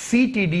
CTD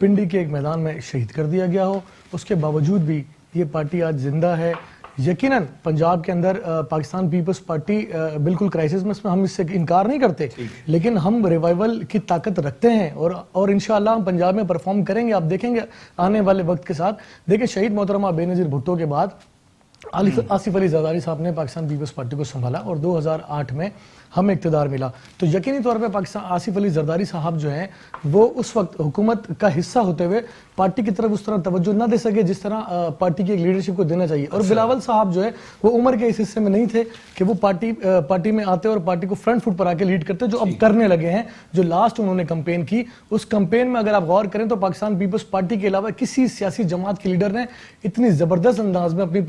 Pindi کے ایک میدان میں شہید کر دیا گیا ہو. اس کے باوجود بھی یہ پارٹی آج زندہ ہے. یقیناً پنجاب کے اندر پاکستان پیپلز پارٹی بالکل کرائسس میں ہم اس سے انکار نہیں کرتے, لیکن ہم ریوائول کی طاقت رکھتے ہیں اور انشاءاللہ ہم پنجاب میں پرفارم کریں گے. آپ دیکھیں گے آنے والے وقت کے ساتھ. دیکھیں شہید محترمہ بے نظیر بھٹو کے بعد آصف علی زرداری صاحب نے پاکستان پیپلز پارٹی کو سنبھالا اور 2008 میں ہمیں اقتدار ملا. تو یقینی طور پہ پاکستان آصف علی زرداری صاحب جو ہیں وہ اس وقت حکومت کا حصہ ہوتے ہوئے پارٹی کی طرف اس طرح توجہ نہ دے سکے جس طرح پارٹی کی ایک لیڈرشپ کو دینا چاہیے. اور بلاول صاحب جو ہے وہ عمر کے اس حصے میں نہیں تھے کہ وہ پارٹی میں آتے اور پارٹی کو فرنٹ فٹ پر آ کے لیڈ کرتے, جو اب کرنے لگے ہیں. جو لاسٹ انہوں نے کمپین کی, اس کمپین میں اگر آپ غور کریں تو پاکستان پیپلز پارٹی کے علاوہ کسی سیاسی جماعت کے لیڈر نے اتنی زبردست انداز میں اپنی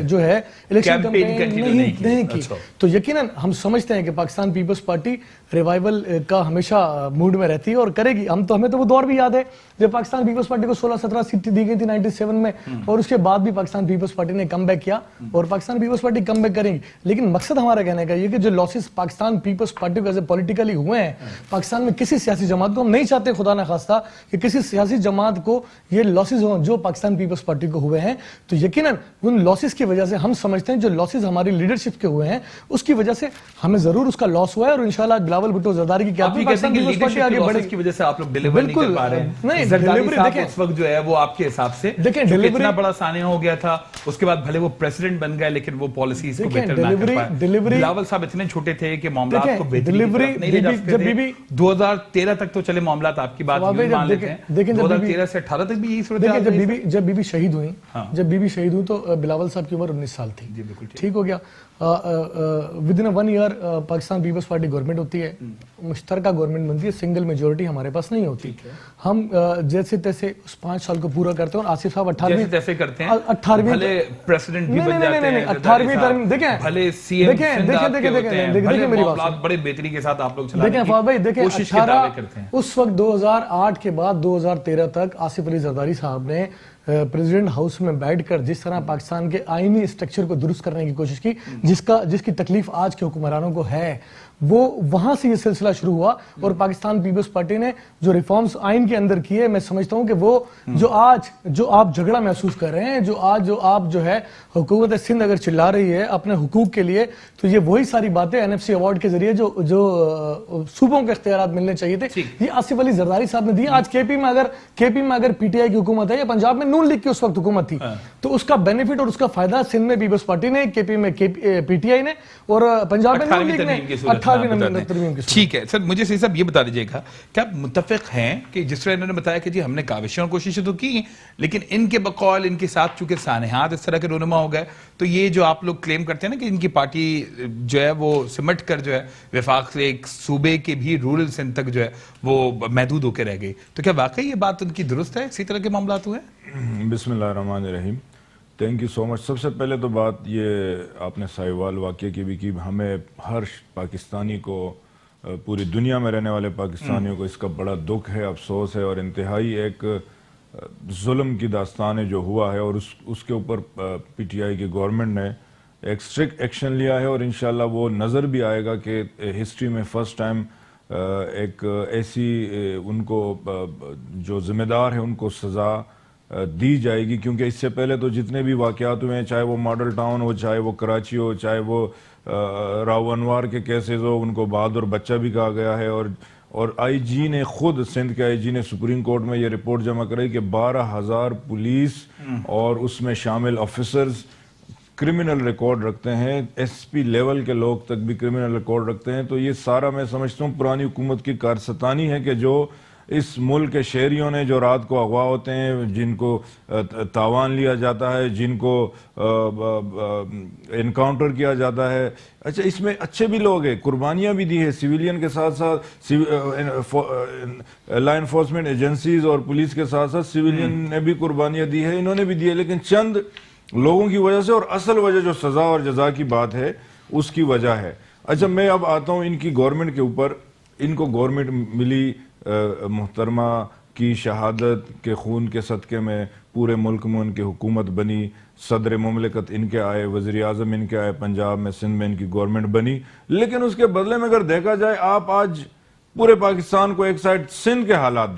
جو ہے الیکشن کمپین نہیں کی. تو یقیناً ہم سمجھتے ہیں کہ پاکستان پیپلز پارٹی ریوائول کا ہمیشہ موڈ میں رہتی ہے اور کرے گی. ہمیں تو وہ دور بھی یاد ہے جب پاکستان پیپلز پارٹی کو 16-17 سیٹ دی گئی تھی 97 میں, اور اس کے بعد بھی پاکستان پیپلز پارٹی نے کم بیک کیا اور Pakistan Peoples Party come back کریں گی. لیکن مقصد ہمارا کہنے کا یہ کہ جو لاسز پاکستان پیپلز پارٹی کو ایسے پولیٹیکلی ہوئے ہیں, پاکستان میں کسی سیاسی جماعت کو ہم نہیں چاہتے خدا نہ خواستہ کہ کسی سیاسی جماعت کو یہ لاسز ہوں جو پاکستان پیپلز پارٹی کو ہوئے ہیں. تو یقیناً ان لاسز کی وجہ سے ہم سمجھتے ہیں جو لاسز ہماری لیڈرشپ کے ہوئے ہیں اس کی وجہ سے ہمیں ضرور اس کا لاس ہوا ہے. اور انشاءاللہ بلاول بھٹو زرداری کی قیادت میں پاکستان پیپلز پارٹی آگے بڑھے کی وجہ سے آپ لوگ ڈیلیور نہیں کر پا رہے ہیں. نہیں, زرداری صاحب اس وقت جو ہے وہ آپ کے حساب سے دیکھیں اتنا بڑا سانحہ ہو گیا تھا, اس کے بعد بھلے وہ پریزیڈنٹ بن گئے لیکن وہ پالیسیز کو بہتر نہ کر پائے. بلاول صاحب اتنے چھوٹے تھے کہ معاملات کو بہتری کی طرف نہیں لے جا سکتے تھے. 2013 تک تو چلے معاملات آپ کی بات مان لیتے ہیں, 2013 سے 18 تک بھی یہی صورتحال رہی. جب بی بی شہید ہوئی تو بلاول صاحب کی عمر 19 سال تھی. ٹھیک ہو گیا. Within 1 year Pakistan Peoples Party government ہوتی ہے, مشترکہ گورنمنٹ بنتی ہے, سنگل میجورٹی ہمارے پاس نہیں ہوتی. ہم جیسے تیسے اس 5 سال کو پورا کرتے ہیں اور آصف صاحب 18ویں کرتے ہیں, بھلے پریزیڈنٹ بھی بن جاتے ہیں, 18ویں ترمیم دیکھیں, بھلے سی ایم دیکھیں میری بات بڑے بہتری کے ساتھ آپ لوگ دیکھیں فواد بھائی, دیکھیں 18 اس وقت 2008 کے بعد 2013 تک آصف علی زرداری صاحب نے پریزیڈنٹ ہاؤس میں بیٹھ کر جس طرح پاکستان کے آئینی اسٹرکچر کو درست کرنے کی کوشش کی, جس کی تکلیف آج کے حکمرانوں کو ہے, وہ وہاں سے یہ سلسلہ شروع ہوا. اور پاکستان پیپلز پارٹی نے جو ریفارمز آئین کے اندر کیے, میں سمجھتا ہوں کہ وہ جو آپ جھگڑا محسوس کر رہے ہیں, جو آپ جو ہے حکومت سندھ اگر چلا رہی ہے اپنے حقوق کے لیے, تو یہ وہی ساری باتیں NFC ایوارڈ کے ذریعے جو صوبوں کے اختیارات ملنے چاہیے تھے یہ آصف علی زرداری صاحب نے دیے. آج کے پی میں اگر PTI کی حکومت ہے یا پنجاب میں نون لیگ کی اس وقت حکومت تھی, تو اس کا بینیفٹ اور اس کا فائدہ سندھ میں پیپلز پارٹی نے, KP میں PTI نے, اور پنجاب میں نون لیگ نے. ٹھیک ہے سر, مجھے صحیح صاحب یہ بتا دیجئے گا کہ آپ متفق ہیں کہ جس طرح انہوں نے بتایا کہ جی ہم نے کاوشیں اور کوششیں تو کی, لیکن ان کے بقول ان کے ساتھ چونکہ سانحات اس طرح کے رونما ہو گئے, تو یہ جو آپ لوگ کلیم کرتے ہیں نا کہ ان کی پارٹی جو ہے وہ سمٹ کر جو ہے وفاق سے ایک صوبے کے بھی رورل سندھ تک جو ہے وہ محدود ہو کے رہ گئی, تو کیا واقعی یہ بات ان کی درست ہے؟ اسی طرح کے معاملات ہوئے ہیں؟ بسم اللہ الرحمن الرحیم. تھینک یو سو مچ. سب سے پہلے تو بات یہ آپ نے ساہیوال واقعے کی بھی کی, ہمیں ہر پاکستانی کو, پوری دنیا میں رہنے والے پاکستانیوں کو اس کا بڑا دکھ ہے, افسوس ہے, اور انتہائی ایک ظلم کی داستان ہے جو ہوا ہے, اور اس کے اوپر PTI کی گورنمنٹ نے ایک اسٹرکٹ ایکشن لیا ہے, اور انشاءاللہ وہ نظر بھی آئے گا کہ ہسٹری میں فرسٹ ٹائم ایک ایسی ان کو جو ذمہ دار ہیں ان کو سزا دی جائے گی. کیونکہ اس سے پہلے تو جتنے بھی واقعات ہوئے ہیں, چاہے وہ ماڈل ٹاؤن ہو, چاہے وہ کراچی ہو, چاہے وہ راو انوار کے کیسز ہو, ان کو بہادر بچہ بھی کہا گیا ہے, اور IG نے خود, سندھ کے IG نے سپریم کورٹ میں یہ رپورٹ جمع کرائی کہ 12,000 پولیس اور اس میں شامل آفیسرز کرمنل ریکارڈ رکھتے ہیں, SP لیول کے لوگ تک بھی کرمنل ریکارڈ رکھتے ہیں. تو یہ سارا میں سمجھتا ہوں پرانی حکومت کی کارستانی ہے کہ جو اس ملک کے شہریوں نے جو رات کو اغوا ہوتے ہیں, جن کو تاوان لیا جاتا ہے, جن کو انکاؤنٹر کیا جاتا ہے, اچھا اس میں اچھے بھی لوگ ہیں, قربانیاں بھی دی ہے سویلین کے ساتھ ساتھ, لا انفورسمنٹ ایجنسیز اور پولیس کے ساتھ ساتھ سویلین نے بھی قربانیاں دی ہے, انہوں نے بھی دی ہے, لیکن چند لوگوں کی وجہ سے, اور اصل وجہ جو سزا اور جزا کی بات ہے اس کی وجہ ہے. اچھا میں اب آتا ہوں ان کی گورنمنٹ کے اوپر. ان کو گورنمنٹ ملی محترمہ کی شہادت کے خون کے صدقے میں, پورے ملک میں ان کی حکومت بنی, صدر مملکت ان کے آئے, وزیر اعظم ان کے آئے, پنجاب میں سندھ میں ان کی گورنمنٹ بنی. لیکن اس کے بدلے میں اگر دیکھا جائے, آپ آج پورے پاکستان کو ایک سائڈ سندھ کے حالات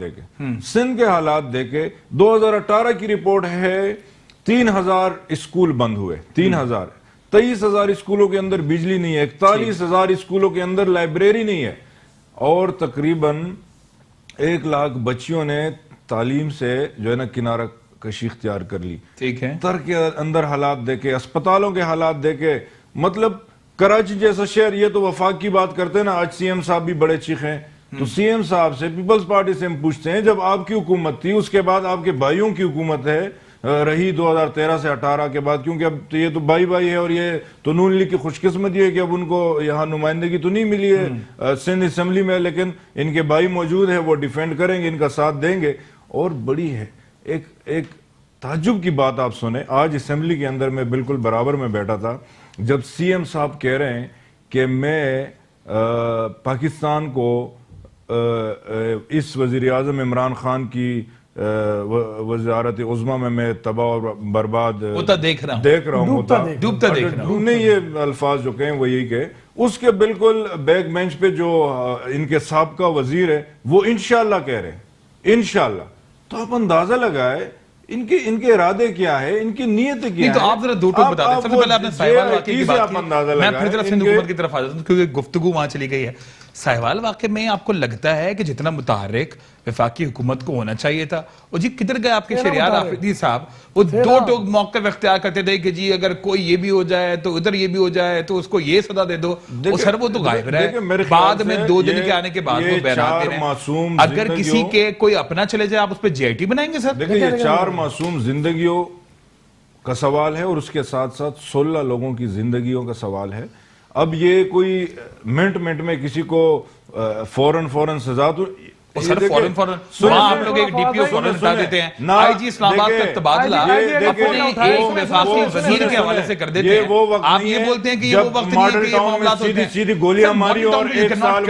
دے کے 2018 کی رپورٹ ہے 3000 اسکول بند ہوئے, 3000, 23,000 اسکولوں کے اندر بجلی نہیں ہے, 41,000 اسکولوں کے اندر لائبریری نہیں ہے, اور تقریباً 1 لاکھ بچیوں نے تعلیم سے جو ہے نا کنارہ کشی اختیار کر لی. ٹھیک ہے, تر کے اندر حالات دیکھے, اسپتالوں کے حالات دیکھے, مطلب کراچی جیسا شہر, یہ تو وفاق کی بات کرتے ہیں نا, آج سی ایم صاحب بھی بڑے چیخ ہیں, تو سی ایم صاحب سے, پیپلز پارٹی سے ہم پوچھتے ہیں, جب آپ کی حکومت تھی اس کے بعد آپ کے بھائیوں کی حکومت ہے رہی 2013 سے 18 کے بعد, کیونکہ اب یہ تو بائی ہے, اور یہ تو نون لیگ کی خوش قسمتی ہے کہ اب ان کو یہاں نمائندگی تو نہیں ملی ہے سندھ اسمبلی میں, لیکن ان کے بھائی موجود ہیں, وہ ڈیفینڈ کریں گے, ان کا ساتھ دیں گے. اور بڑی ہے ایک تعجب کی بات آپ سنیں, آج اسمبلی کے اندر میں بالکل برابر میں بیٹھا تھا, جب سی ایم صاحب کہہ رہے ہیں کہ میں پاکستان کو اس وزیر اعظم عمران خان کی وزارت عظمیٰ میں تباہ اور برباد دیکھ رہا ہوں, ڈوبتا دیکھ رہا ہوں, نہیں یہ الفاظ جو کہیں وہ یہی کہے, اس کے بالکل بیک بینچ پہ جو ان کے سابقہ وزیر ہے وہ انشاءاللہ کہہ رہے ہیں, انشاءاللہ. تو آپ اندازہ لگائے ان کے ارادے کیا ہے, ان کی نیت کیا ہے. تو آپ ذرا دو ٹوک بتا دیں. سب سے پہلے آپ نے ساہیوال واقعے کی بات کی, میں پھر ذرا سندھ حکومت کی طرف آ جاتا ہوں کیونکہ گفتگو وہاں چلی گئی ہے. ساہیوال واقعے میں آپ کو لگتا ہے کہ جتنا متحرک وفاقی حکومت کو ہونا چاہیے تھا, وہ جی کدھر گئے آپ کے شہریار آفریدی صاحب, وہ دو ٹوک موقف اختیار کرتے تھے کہ جی اگر کوئی یہ بھی ہو جائے تو ادھر یہ بھی ہو جائے تو اس کو یہ سزا دے دو, سر وہ تو غائب رہے, بعد میں 2 دن کے آنے کے بعد وہ بیانات دے رہے ہیں. اگر کسی کے کوئی اپنا چلے جائے آپ اس پہ جی آئی ٹی بنائیں گے سر؟ دیکھیں یہ 4 معصوم زندگیوں کا سوال ہے, اور اس کے ساتھ ساتھ 16 لوگوں کی زندگیوں کا سوال ہے. اب یہ کوئی منٹ میں کسی کو فوراً سزا تو سر فوراً وہاں آپ لوگ ایک ڈی پی او فوراً ہٹا دیتے ہیں, آئی جی اسلام آباد کا تبادلہ اپنے ایک وفاقی وزیر کے حوالے سے کر دیتے ہیں. آپ یہ بولتے ہیں کہ یہ وہ وقت نہیں ہے کہ یہ معاملات ہوتے ہیں, سیدھی گولیاں ماری اور ایک سال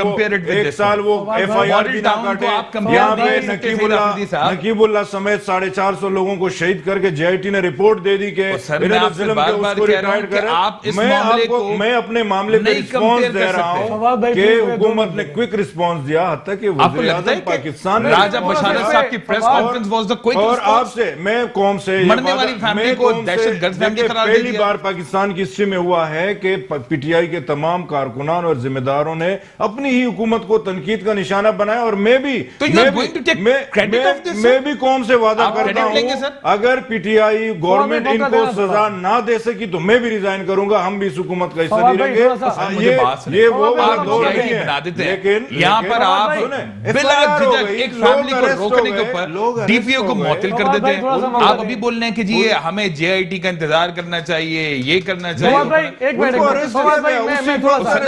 وہ ایف آئی آر بھی نہ کاٹے. یہاں پہ نقیب اللہ سمیت 450 لوگوں کو شہید کر کے جے آئی ٹی نے رپورٹ دے دی کہ میں اپنے معاملے پہ رسپانس دے رہا ہوں کہ حکومت نے کوئک رسپانس دیا, حتیٰ کہ وزیر اعظم پاکستان راجہ بشارت صاحب کی press conference was the quick اور آپ سے میں قوم سے مرنے والی فیملی کو دہشت گرد فیملی قرار دے دیا. پہلی بار پاکستان کی ہسٹری میں ہوا ہے کہ پی ٹی آئی کے تمام کارکنان اور ذمہ داروں نے اپنی ہی حکومت کو تنقید کا نشانہ بنایا, اور میں بھی قوم سے وعدہ کرتا ہوں اگر پی ٹی آئی گورنمنٹ ان کو سزا نہ دے سکی تو میں بھی ریزائن کروں گا, ہم بھی اس حکومت کا حصہ نہیں رہیں گے. یہ وہ دور نہیں ہے, لیکن یہاں پر آپ ایک فیملی کو روکنے کے اوپر ڈی پی او کو معطل کر دیتے ہیں. آپ ابھی بول رہے ہیں کہ جی ہمیں جے آئی ٹی کا انتظار کرنا چاہیے, یہ کرنا چاہیے.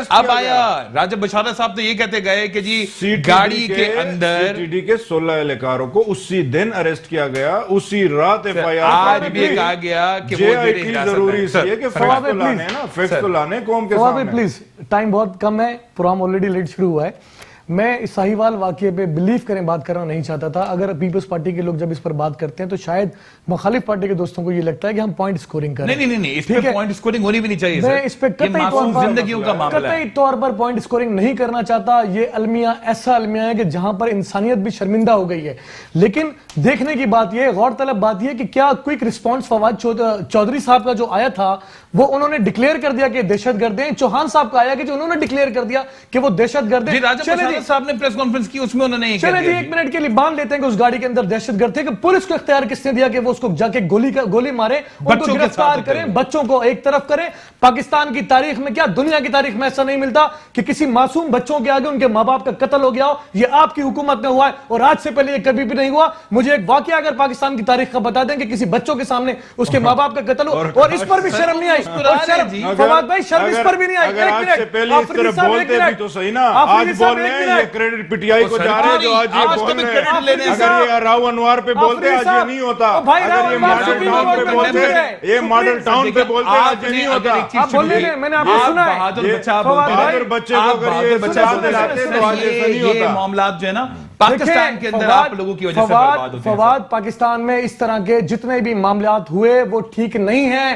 اب آیا راجہ بشارت صاحب تو یہ کہتے گئے کہ جی گاڑی کے اندر سی ٹی ڈی کے 16 اہلکاروں کو اسی دن اریسٹ کیا گیا, اسی رات ایف آئی آر آج بھی یہ کہا گیا کہ جے آئی ٹی ضروری اس لیے کہ فیکس تو لانے نا, فیکس تو لانے قوم کے سامنے. پلیز ٹائم بہت کم ہے, پروگرام آلریڈی لیٹ شروع ہوا ہے. میں اس ساہیوال واقعے پہ بلیف کریں بات کرنا نہیں چاہتا تھا. اگر پیپلز پارٹی کے لوگ جب اس پر بات کرتے ہیں تو شاید مخالف پارٹی کے دوستوں کو یہ لگتا ہے کہ ہم پوائنٹ سکورنگ کریں. نہیں, اس پہ پوائنٹ سکورنگ ہونی بھی نہیں چاہیے. میں اس پہ قطعی طور پر پوائنٹ سکورنگ نہیں کرنا چاہتا. یہ المیہ ایسا المیہ ہے کہ جہاں پر انسانیت بھی شرمندہ ہو گئی ہے. لیکن دیکھنے کی بات یہ, غور طلب بات یہ کہ کیا کوئک رسپانس فواد چودھری صاحب کا جو آیا تھا وہ انہوں نے ڈکلیئر کر دیا کہ دہشت گرد ہیں. چوہان صاحب کا آیا کہ جو انہوں نے ڈکلیئر کر دیا کہ وہ دہشت گرد ہیں. صاحب نے پریس کانفرنس کی, اس میں انہوں نے چلے جی ایک منٹ کے لیے باندھ لیتے ہیں کہ اس گاڑی کے اندر دہشت گرد تھے, کہ پولیس کو اختیار کس نے دیا کہ وہ اس کو جا کے گولی مارے, ان کو گرفتار کریں, بچوں کو ایک طرف کریں. پاکستان کی تاریخ میں کیا دنیا کی تاریخ میں ایسا نہیں ملتا کہ کسی معصوم بچوں کے آگے ان کے ماں باپ کا قتل ہو گیا ہو. یہ آپ کی حکومت میں ہوا ہے اور آج سے پہلے یہ کبھی بھی نہیں ہوا. مجھے ایک واقعہ اگر پاکستان کی تاریخ کا بتا دیں کہ کسی بچوں کے سامنے اس کے ماں باپ کا قتل ہو, اور اس پر بھی شرم نہیں آئی. فواد بھائی شرم اس پر بھی نہیں آئی. آج سے پہلے اس طرح بولتے بھی تو صحیح نا, آج بول رہے ہیں یہ کریڈٹ پی ٹی آئی کو جا رہے ہیں جو آج یہ بول رہے ہیں. اگر یہ راو انوار پہ بولتے آج یہ نہیں ہوتا, اگر یہ ماڈل ٹاؤن پہ بولتے, یہ ماڈل ٹاؤن پہ بولتے آج یہ نہیں ہوتا. آپ بولنے لیں, میں نے آپ کو سنا ہے بہادر بچے کو اگر یہ بچہ دلاتے تو آج ایسا نہیں ہوتا. یہ معاملات جو ہے نا پاکستان کے اندر آپ لوگوں کی وجہ سے برباد ہوتے ہیں. فواد پاکستان میں اس طرح کے جتنے بھی معاملات ہوئے وہ ٹھیک نہیں ہیں.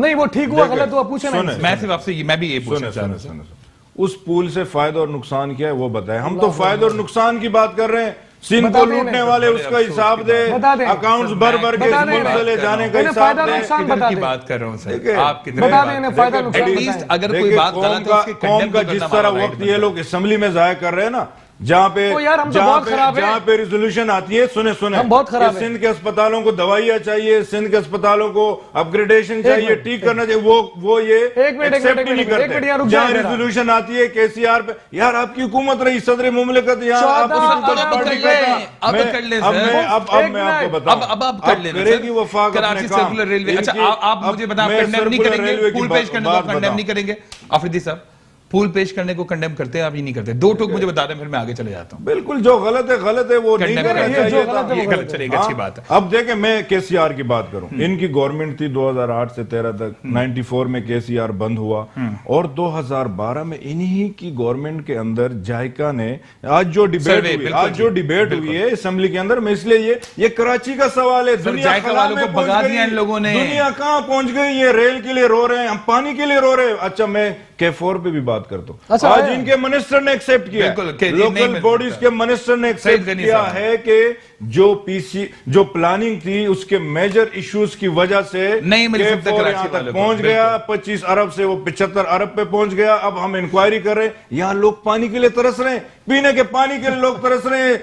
نہیں وہ ٹھیک ہوا غلط ہوا پوچھے نا. میں صرف آپ سے میں بھی یہ پوچھنا چاہ رہا ہوں اس پول سے فائدہ اور نقصان کیا ہے وہ بتائیں. ہم تو فائدہ اور نقصان کی بات کر رہے ہیں. سندھ کو لوٹنے والے اس کا حساب دے, اکاؤنٹس بھر بھر کے اس ملک سے لے جانے کا حساب دے. کی بات کر رہا ہوں سر, آپ اگر کوئی بات قوم کا جس طرح وقت یہ لوگ اسمبلی میں ضائع کر رہے ہیں نا, جہاں پہ ریزولوشن آتی ہے, سنیں سندھ کے اسپتالوں کو دوائیاں چاہیے, سندھ کے اسپتالوں کو اپ گریڈیشن چاہیے, ٹھیک کرنا چاہیے, وہ یہ ایکسپٹ نہیں کرتے. جہاں ریزولوشن آتی ہے کے سی آر پہ, یار آپ کی حکومت رہی, صدر مملکت یہاں آپ آفریدی صاحب پول پیش کرنے کو کنڈیم کرتے ہیں, آپ یہ نہیں کرتے. دو ٹوک مجھے بتا دیں پھر میں آگے چلے جاتا ہوں. بالکل جو غلط ہے وہ نہیں کرنا چاہیے تھا. اچھی بات ہے. اب دیکھیں میں کے سی آر کی بات کروں, ان کی گورنمنٹ تھی 2008 سے 13 تک, 94 میں کے سی آر بند ہوا, اور 2012 میں انہی کی گورنمنٹ کے اندر جائکا نے آج جو ڈیبیٹ ہوئی ہے اسمبلی کے اندر, میں اس لیے یہ کراچی کا سوال ہے, دنیا کہاں پہنچ گئی, یہ ریل کے لیے رو رہے ہیں, ہم پانی کے لیے رو رہے ہیں. اچھا میں K4 پہ بھی بات کرتا ہوں. آج ان کے منسٹر نے ایکسپٹ کیا, لوکل باڈیز کے منسٹر نے ایکسپٹ کیا ہے کہ جو پلاننگ تھی اس کے میجر ایشوز کی وجہ سے K4 یہاں تک پہنچ گیا, 25 ارب سے وہ 75 ارب پہ پہنچ گیا. اب ہم انکوائری کر رہے ہیں, یہاں لوگ پانی کے لیے ترس رہے ہیں, پینے کے پانی کے لیے لوگ ترس رہے ہیں,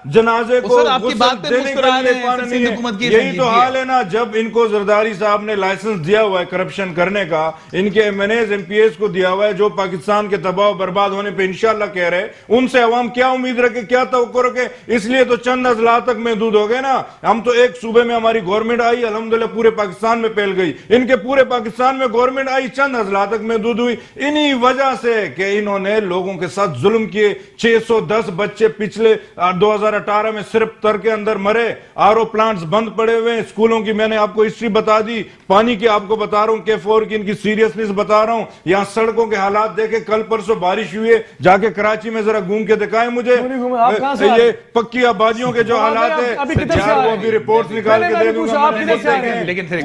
جنازے کو غسل دینے کے لیے پانی نہیں ہے. یہی تو حال ہے نا, جب ان کو زرداری صاحب نے لائسنس دیا ہوا ہے کرپشن کرنے کا, ان کے M N As M P As کو دیا ہوا ہے, جو پاکستان کے تباہ و برباد ہونے پہ انشاءاللہ کہہ رہے, ان سے عوام کیا امید رکھے, کیا توقع رکھے. اس لیے تو چند اضلاع تک محدود ہو گئے نا. ہم تو ایک صوبے میں ہماری گورنمنٹ آئی, الحمدللہ پورے پاکستان میں پھیل گئی. ان کے پورے پاکستان میں گورنمنٹ آئی, چند اضلاع تک محدود ہوئی, انہی وجہ سے کہ انہوں نے لوگوں کے ساتھ ظلم کیے. 610 بچے پچھلے 2018 میں صرف تر کے اندر مرے, آر او پلانٹس بند پڑے ہوئے ہیں, اسکولوں کی میں نے آپ کو ہسٹری بتا دی, پانی کی آپ کو بتا رہا ہوں, K4 کی ان کی سیریسنس بتا رہا ہوں. یہاں سڑکوں کے حالات دیکھیں, کل پرسوں بارش ہوئی ہے, جا کے کراچی میں ذرا گھوم کے دکھائیں مجھے یہ پکی آبادیوں کے جو حالات ہیں, وہ بھی رپورٹس نکال کے دے دوں گا.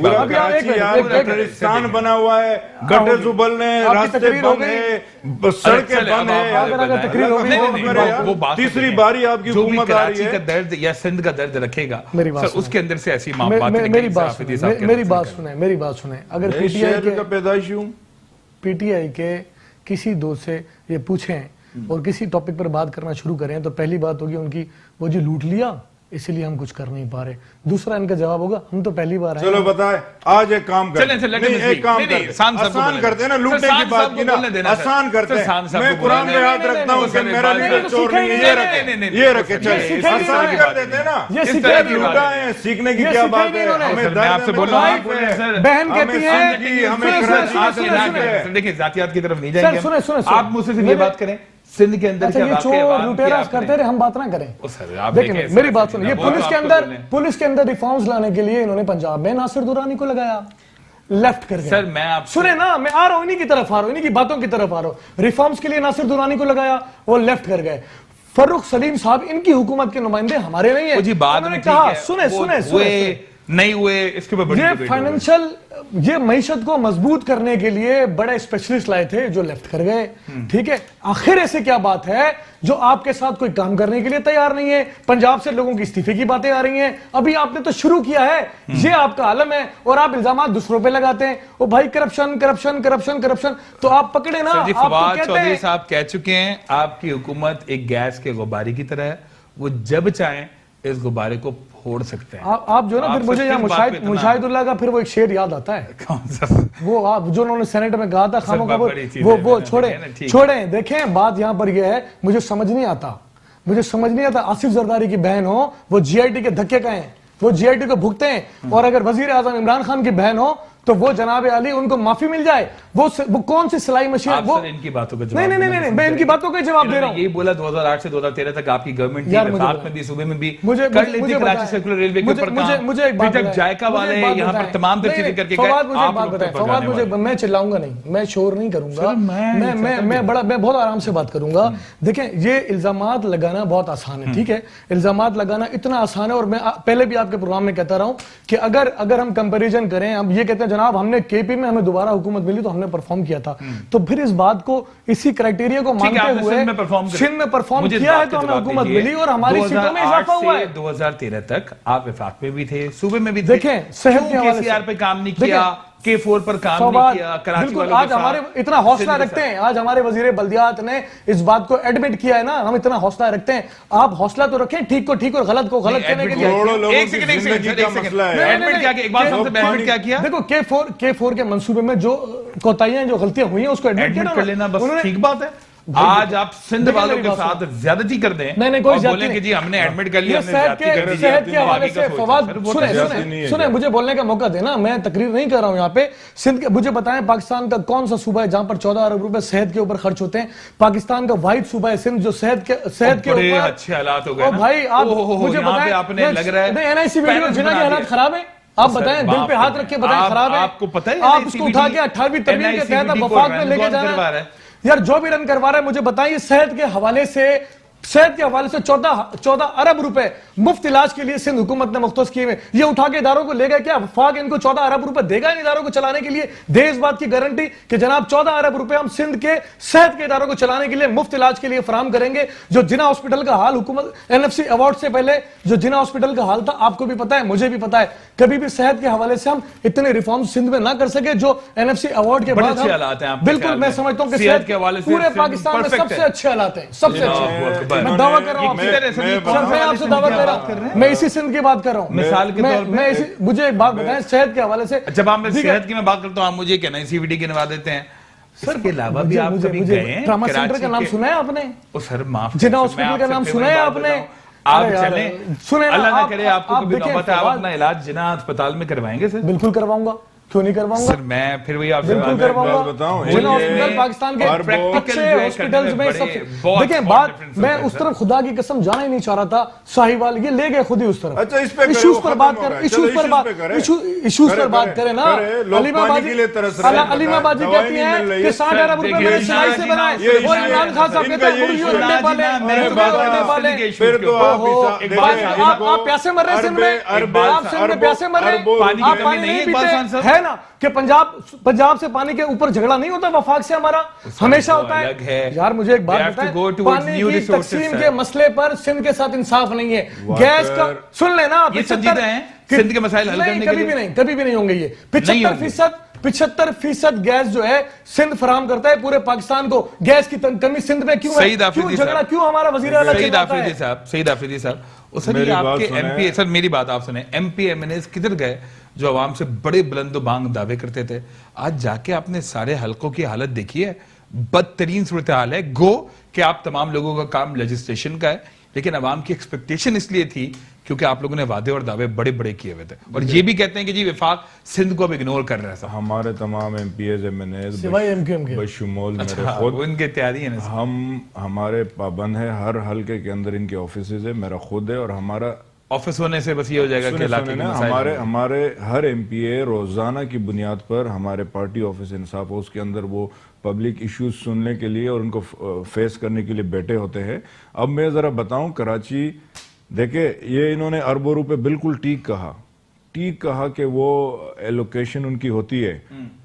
پورا کراچی یار گٹرستان بنا ہوا ہے, گٹرز ابل رہے ہیں, راستے بند ہیں, سڑکیں بند ہیں. تیسری باری آپ کی حکومت آ رہی ہے, کا درد یا سندھ کا درد رکھے گا, اس کے اندر سے ایسی میری بات سنیں. اگر پی ٹی آئی کے کسی دوست سے یہ پوچھیں اور کسی ٹاپک پر بات کرنا شروع کریں تو پہلی بات ہوگی ان کی, وہ جو لوٹ لیا اسی لیے ہم کچھ کر نہیں پا رہے. دوسرا ان کا جواب ہوگا, ہم تو پہلی بار آئے. چلو بتائیں, آج ایک کام کرتے ہیں, آسان کرتے ہیں نا, لوٹنے کی بات کی نا, آسان کرتے ہیں. میں قرآن میں یاد رکھتا ہوں کہ میرا لیڈر چور نہیں, یہ رکھے چلے, آسان کر دیتے ہیں نا. لوٹا ہے, سیکھنے کی کیا بات ہے, ہمیں درد میں بہن کہتی ہے, دیکھیں ذاتیات کی طرف نہیں جائیں گے, آپ مجھ سے یہ بات کریں سندھ کے اندر کیا لوٹیراز کرتے رہے, ہم بات نہ کریں. دیکھیں میری بات سنیں, یہ پولیس کے اندر ریفارمز لانے کے لیے انہوں نے پنجاب میں ناصر درانی کو لگایا, لیفٹ کر گئے. سر میں آپ سنیں نا, میں آ رہا ہوں انہی کی طرف, انہی کی باتوں کی طرف آ رہا ہوں. ریفارمز کے لیے ناصر درانی کو لگایا, وہ لیفٹ کر گئے. فروخ سلیم صاحب ان کی حکومت کے نمائندے ہمارے نہیں ہیں. جی بعد میں کہا سنیں نہیں ہوئے, اس کے اوپر یہ فائنینشل, یہ معیشت کو مضبوط کرنے کے لیے بڑے اسپیشلسٹ لائے تھے جو لیفٹ کر گئے. ٹھیک ہے, آخر ایسے کیا بات ہے جو آپ کے ساتھ کوئی کام کرنے کے لیے تیار نہیں ہے. پنجاب سے لوگوں کی استعفے کی باتیں آ رہی ہیں, ابھی آپ نے تو شروع کیا ہے, یہ آپ کا عالم ہے, اور آپ الزامات دوسروں پہ لگاتے ہیں. وہ بھائی کرپشن کرپشن کرپشن کرپشن, تو آپ پکڑے نا. فواد چودھری صاحب کہہ چکے ہیں آپ کی حکومت ایک گیس کے غبارے کی طرح ہے, وہ جب چاہیں اس غبارے کو پھوڑ سکتے ہیں. آپ جو نا پھر مجھے یہاں مشاہد اللہ کا پھر وہ ایک شعر یاد آتا ہے, وہ آپ جو انہوں نے سینیٹ میں کہا تھا, خاموں کا وہ چھوڑیں. دیکھیں بات یہاں پر یہ ہے, مجھے سمجھ نہیں آتا آصف زرداری کی بہن ہو, وہ جی آئی ٹی کے دھکے کا ہیں, وہ جی آئی ٹی کو بھگتے ہیں, اور اگر وزیر اعظم عمران خان کی بہن ہو تو وہ جناب علی ان کو معافی مل جائے. وہ کون سی سلائی مشین, وہ ان کی باتوں کا جواب نہیں, میں ان کی باتوں کا جواب دے رہا ہوں. یہ بولا 2008 سے 2013 تک آپ کی گورنمنٹ تھی, وفاق میں بھی, صوبے میں بھی کر لیتی کراچی سرکولر ریلوے کے اوپر کام. مجھے ایک بات تک جائکا والے یہاں پر تمام تر چیزیں کر کے گئے. فواد مجھے, میں چلاؤں گا نہیں, میں شور نہیں کروں گا, میں بہت آرام سے بات کروں گا. دیکھیں یہ الزامات لگانا بہت آسان ہے, ٹھیک ہے, الزامات لگانا اتنا آسان ہے. اور میں پہلے بھی آپ کے پروگرام میں کہتا رہا ہوں کہ اگر ہم کمپیریزن کریں, ہم یہ کہتے ہیں جناب ہم نے کے پی میں ہمیں دوبارہ حکومت ملی تو ہم نے پرفارم کیا تھا, تو پھر اس بات کو اسی کرائٹیریا کو مانتے ہوئے سندھ میں پرفارم کیا ہے تو ہمیں حکومت ملی اور ہماری سیٹوں میں اضافہ ہوا ہے. 2013 تک آپ وفاق میں بھی تھے, صوبے میں بھی تھے, دیکھیں صحت کے حوالے سے پہ کام نہیں کیا, K4 پر کام نہیں کیا, کراچی والوں آج ہمارے اتنا حوصلہ رکھتے ہیں, آج ہمارے وزیر بلدیات نے اس بات کو ایڈمٹ کیا ہے نا, ہم اتنا حوصلہ رکھتے ہیں, آپ حوصلہ تو رکھیں ٹھیک کو ٹھیک اور غلط کو غلط کہنے کے لیے. ایک سیکنڈ دیکھو K4 کے منصوبے میں جو کوتاہیاں جو غلطیاں ہوئی ہیں اس کو ایڈمٹ کر لینا بس ٹھیک بات ہے. آج آپ سندھ والوں کے ساتھ زیادتی کر دیں اور بولیں کہ جی ہم نے ایڈمٹ کر لیا, صحت کے حوالے سے فواد سنیں مجھے بولنے کا موقع دینا, میں تقریر نہیں کر رہا ہوں یہاں پہ. سندھ کے مجھے بتائیں پاکستان کا کون سا صوبہ ہے جہاں پر 14 ارب روپے صحت کے اوپر خرچ ہوتے ہیں؟ پاکستان کا واحد صوبہ ہے سندھ جو صحت کے اوپر اچھے حالات ہو گئے. بھائی آپ مجھے بتائیں آپ نے لگ رہا ہے NIC ویڈیو جنہ کے حالات خراب ہیں, آپ بتائیں دل پہ ہاتھ رکھ کے بتائیں خراب ہے, آپ کو پتہ ہے آپ اس کو اٹھا کے 18ویں ترمیم کے تحت وفاق میں لے کے جانا ہے. یار جو بھی رن کروا رہا ہے مجھے بتائیں صحت کے حوالے سے 14 ارب روپے مفت علاج کے لیے سندھ حکومت نے مختص کیے ہوئے, یہ اٹھا کے اداروں کو لے گئے. کیا وفاق ان کو 14 ارب روپے دے گا ان اداروں کو چلانے کے لیے؟ دے اس بات کی گارنٹی کہ جناب 14 ارب روپے ہم سندھ کے صحت کے اداروں کو چلانے کے لیے مفت علاج کے لیے فراہم کریں گے. جو جنا ہاسپٹل کا حال حکومت NFC ایوارڈ سے پہلے جو جنا ہاسپٹل کا حال تھا آپ کو بھی پتا ہے مجھے بھی پتا ہے, کبھی بھی صحت کے حوالے سے ہم اتنے ریفارم سندھ میں نہ کر سکے جو NFC ایوارڈ کے بعد. بالکل میں سمجھتا ہوں کہ صحت کے حوالے سے پورے پاکستان میں سب سے اچھے حالات ہیں, سب سے اچھے. میں دعویٰ کر رہا ہوں میں آپ سے دعویٰ کر رہا ہوں, میں اسی سندھ کی بات کر رہا ہوں. مثال کے طور پہ مجھے ایک بات بتائیں صحت کے حوالے سے. جب آپ صحت کی میں بات کرتا ہوں آپ مجھے کہنا CVD کے نوا دیتے ہیں. اس کے علاوہ بھی آپ کبھی گئے ہیں ٹراما سینٹر کا نام سنا ہے آپ نے؟ سر معاف جنا ہاسپٹل کا نام سنا ہے آپ نے؟ آپ چلیں اللہ نہ کرے آپ کو کبھی نوبت ہے آپ اپنا علاج جنا ہسپتال میں کروائیں گے سر؟ بالکل کرواؤں گا, کیوں نہیں کرواؤں گا سر. میں پھر وہی آپ سے بالکل کرواؤں گا. جنا ہاسپٹل پاکستان کے اچھے ہاسپٹلز میں سب سے دیکھیں بات میں اس طرف خدا کی قسم جانا ہی نہیں چاہ رہا تھا. ساہیوال یہ لے گئے خود ہی اس طرف. ایشوز پر بات کریں, ایشوز پر بات کریں نا. علیمہ باجی کہتی ہیں کہ 60 ارب روپے میں نے سلائی سے بنائے اور عمران خان صاحب کہتے ہیں مرغی اڑنے والے. پھر تو آپ پیاسے مر رہے سندھ میں, آپ سندھ میں پیاسے مر رہے ہیں, آپ پانی نہیں پیتے ہے نا کہ پنجاب سے پانی کے اوپر جھگڑا نہیں ہوتا وفاق سے ہمارا ہمیشہ ہوتا ہے. یار مجھے ایک بات بتائیں, پانی کی تقسیم کے مسئلے پر سندھ کے ساتھ انصاف نہیں ہے. گیس کا سن لینا, یہ سنجیدہ ہیں سندھ کے مسائل حل کرنے کے لیے کبھی بھی نہیں ہوں گے. یہ 75% گیس جو ہے سندھ فراہم کرتا ہے پورے پاکستان کو. گیس کی کمی سندھ میں کیوں ہے, کیوں جھگڑا, کیوں ہمارا وزیر اعلیٰ سعید آفریدی صاحب سر آپ کے MP سر میری بات آپ سنیں, MP MNAs کدھر گئے جو عوام سے بڑے بلند و بانگ دعوے کرتے تھے؟ آج جا کے آپ نے سارے حلقوں کی حالت دیکھی ہے, بدترین صورتحال ہے. گو کہ آپ تمام لوگوں کا کام لیجسلیشن کا ہے, لیکن عوام کی ایکسپیکٹیشن اس لیے تھی کیونکہ آپ لوگوں نے وعدے اور دعوے بڑے بڑے کیے ہوئے تھے, اور یہ بھی کہتے ہیں کہ جی وفاق سندھ کو اب اگنور کر رہا ہے. ہمارے تمام MPs MNAs بشمول میرے خود ان کے تیاری ہیں, ہمارے پابند ہیں. ہر حلقے کے اندر ان کے آفیسز ہیں, میرا خود ہے, اور ہمارا آفس ہونے سے بس یہ ہو جائے گا کہ علاقے کے مسائل ہمارے ہر MPA روزانہ کی بنیاد پر ہمارے پارٹی آفس انصاف ہاؤس کے اندر وہ پبلک ایشوز سننے کے لیے اور ان کو فیس کرنے کے لیے بیٹھے ہوتے ہیں. اب میں ذرا بتاؤں, کراچی دیکھیں یہ انہوں نے اربوں روپے بالکل ٹھیک کہا کہ وہ ایلوکیشن ان کی ہوتی ہے,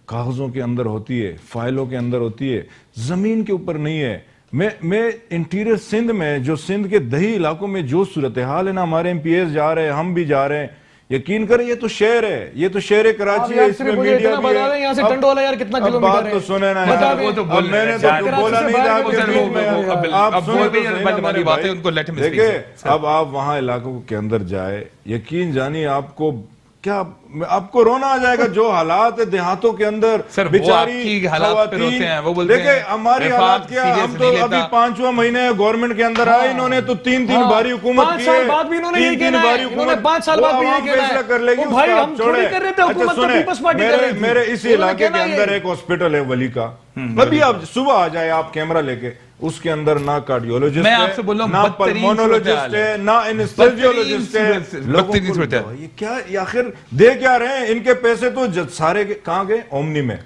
کاغذوں کے اندر ہوتی ہے, فائلوں کے اندر ہوتی ہے, زمین کے اوپر نہیں ہے. میں انٹیریئر سندھ میں جو سندھ کے دیہی علاقوں میں جو صورتحال ہے نا, ہمارے MPs جا رہے ہیں, ہم بھی جا رہے ہیں, یقین کریں یہ تو شہر ہے, یہ تو شہر کراچی ہے, اس میں میڈیا بھی ہے. یہاں سے ٹنڈولا یار کتنا کلومیٹر ہے, بات تو سنیں نا, میں نے تو بولا نہیں تھا. آپ سنیں, دیکھیں اب آپ وہاں علاقوں کے اندر جائے, یقین جانی آپ کو کیا, آپ کو رونا آ جائے گا. جو حالات ہے دیہاتوں کے اندر بیچاری خواتین, دیکھیں ہماری حالات کیا, ہم تو ابھی 5واں مہینے گورنمنٹ کے اندر آئے, انہوں نے تو 3 باری حکومت کی ہے, 3 باری حکومت, 5 سال بعد بھی یہ فیصلہ کر لے گی, بھائی ہم چھوڑی کر رہے تھے, حکومت تو پیپلز پارٹی کر رہی تھی. میرے اسی علاقے کے اندر ایک ہاسپٹل ہے ولی کا, ابھی آپ صبح آ جائے آپ کیمرہ لے کے, اس کے اندر نہ کارڈیولوجسٹ ہے, نہ پلمونولوجسٹ ہے, نہ انسٹیلیولوجسٹ ہے. لوگوں کو یہ کیا آخر دے کیا رہے ہیں, ان کے پیسے تو سارے کہاں گئے, اومنی میں.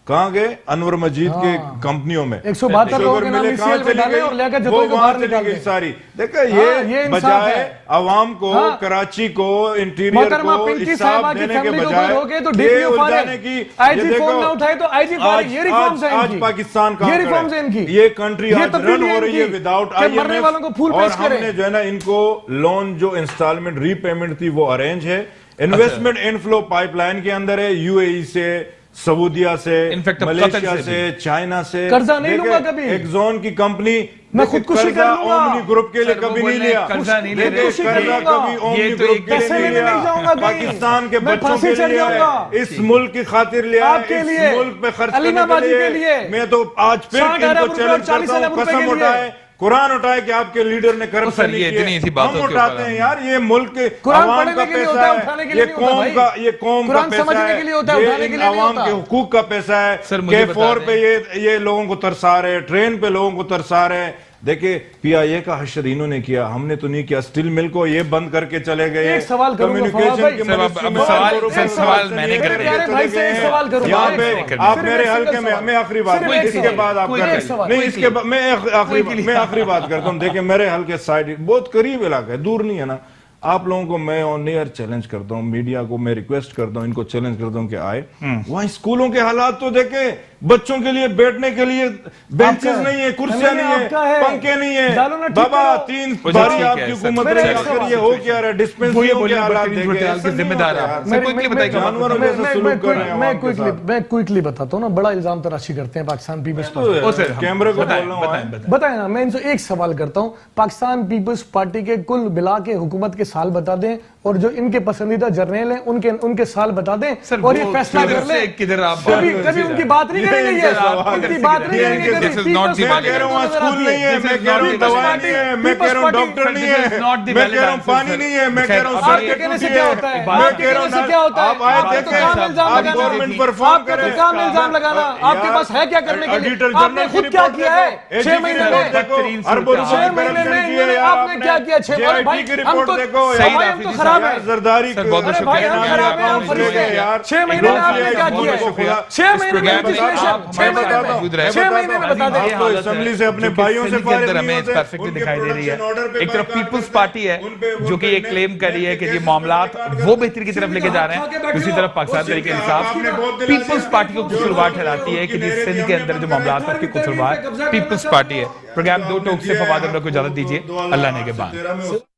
کہاں گئے؟ انور مجید کے کمپنیوں میں 172 لوگوں کے نام ملے کہاں ECL میں چلی ڈالے گئی؟ اور لے کر وہ جتوئی کو وہاں باہر چلی نکال گئی دیں۔ ساری۔ دیکھیں یہ یہ انصاف بجائے ہے۔ عوام کو، کراچی کو، انٹیریئر محترمہ کو پنکی حساب صاحبہ کی دینے کے فیملی کو بجائے کوئی روکے تو یہ DPO الجھانے فارغ، کی، IG یہ فون دیکھو، نہ اٹھائے تو IG فارغ، یہ ریفارمز ہیں ان آج کی، پاکستان کہاں یہ ریفارمز ہیں ان کی، یہ کنٹری یہ آج رن تبدیلی ہو ان رہی ہے کی وداؤٹ کہ مرنے والوں کو پھول اور پیش ہم کریں۔ نے جو ہے نا ان کو لون جو انسٹالمنٹ ری پیمنٹ تھی وہ ارینج ہے۔ انویسٹمنٹ انفلو پائپ لائن کے اندر ہے، UAE سے، سعودیہ سے، ملیشیا سے، چائنا سے۔ قرضہ نہیں لوں گا کبھی۔ ایک زون کی کمپنی میں خودکشی کر لوں گا۔ اومنی گروپ کے لیے کبھی نہیں لیا، قرضہ نہیں لے رہے، قرضہ کبھی اومنی گروپ کے لیے نہیں لیا، پاکستان کے بچوں کے لیے، اس ملک کی خاطر لیا، اس ملک پہ خرچ کرنے کے لیے۔ میں تو آج پھر ان کو چیلنج کرتا ہوں، قسم اٹھائے، قرآن اٹھائے کہ آپ کے لیڈر نے کرپشن نہیں کیا۔ ہم اٹھاتے ہیں یار، یہ ملک کے عوام کا پیسہ ہے، یہ قوم کا پیسہ ہے، یہ ان عوام کے حقوق کا پیسہ ہے۔ K4 پہ یہ لوگوں کو ترسا رہے، ٹرین پہ لوگوں کو ترسا رہے۔ دیکھیں PIA کا حشر انہوں نے کیا، ہم نے تو نہیں کیا۔ سٹیل مل کو یہ بند کر کے چلے گئے۔ ایک سوال کروں گا فواد بھائی، سوال میں نہیں کر پیارے بھائی سے ایک سوال کروں گا۔ یہاں پہ آپ میرے حلقے میں آخری بات، اس کے بعد آپ کریں، نہیں اس کے بعد میں آخری بات کرتا ہوں۔ دیکھیں میرے حلقے سائڈ بہت قریب علاقہ ہے، دور نہیں ہے نا۔ آپ لوگوں کو میں آن ایئر چیلنج کرتا ہوں، میڈیا کو میں ریکویسٹ کرتا ہوں، ان کو چیلنج کرتا ہوں کہ آئے وہاں اسکولوں کے حالات تو دیکھیں، بچوں کے لیے بیٹھنے کے لیے بینچز نہیں ہے، کرسیاں نہیں ہے، پنکھے نہیں ہے۔ بابا 3 باری آپ کی حکومت رہی، آخر یہ ہو کیا رہا ہے؟ ڈسپنسریوں کے حالات دیکھیں، ذمہ دار ہے۔ جانوروں جیسے سلوک کر رہے ہیں میں عوام کے ساتھ۔ میں کوئکلی بتاتا ہوں نا، بڑا الزام تراشی کرتے ہیں پاکستان پیپلز پارٹی۔ کیمرے کو بول رہا ہوں، بتائیں نا، میں ان سے ایک سوال کرتا ہوں، پاکستان پیپلز پارٹی کے کل ملا کے حکومت کے سال بتا دیں، اور جو ان کے پسندیدہ جرنیل ہیں ان کے سال بتا دیں، اور یہ فیصلہ کر لیں۔ کبھی ان کی بات نہیں کریں گے، ان کی بات نہیں کریں گے۔ میں کہہ رہا ہوں اسکول نہیں ہے، میں کہہ رہا ہوں دوائی نہیں ہے، میں کہہ رہا ہوں ڈاکٹر نہیں ہے، میں کہہ رہا ہوں پانی نہیں ہے، میں کہہ رہا ہوں آپ کے کہنے سے کیا ہوتا ہے؟ آپ کے کہنے سے کیا ہوتا ہے؟ آپ آئے دیکھیں، آپ گورنمنٹ پرفارم کریں، آپ کا کام الزام لگانا، آپ کے پاس ہے کیا کرنے کے لیے؟ آپ نے خود کیا کیا ہے 6 مہینے میں؟ 6 مہینے میں آپ نے کیا کیا؟ 6 مہینے بھائی ہم تو خراب ہیں، زرداری بھائی ہم خراب ہیں، ہم فرشتے ہیں۔ 6 مہینے میں آپ نے کیا کیا ہے؟ 6 مہینے میں لیجسلیشن، 6 مہینے میں بتا دیں۔ اسمبلی سے اپنے بھائیوں سے فارغ نہیں ہمیں ہوتے، پرفیکٹلی دکھائی دے رہی ہے۔ ایک طرف پیپلز پارٹی ہے جو کہ یہ کلیم کر رہی ہے کہ یہ معاملات وہ بہتری کی طرف لے کے جا رہے ہیں، دوسری طرف پاکستان تحریک انصاف پیپلز پارٹی کو قصوروار ٹھہراتی ہے کہ جس سندھ کے اندر جو معاملات ہیں قصوروار پیپلز پارٹی ہے۔ پروگرام دو ٹوک سے فواد احمد کو اجازت دیجیے، اللہ نے کے بعد۔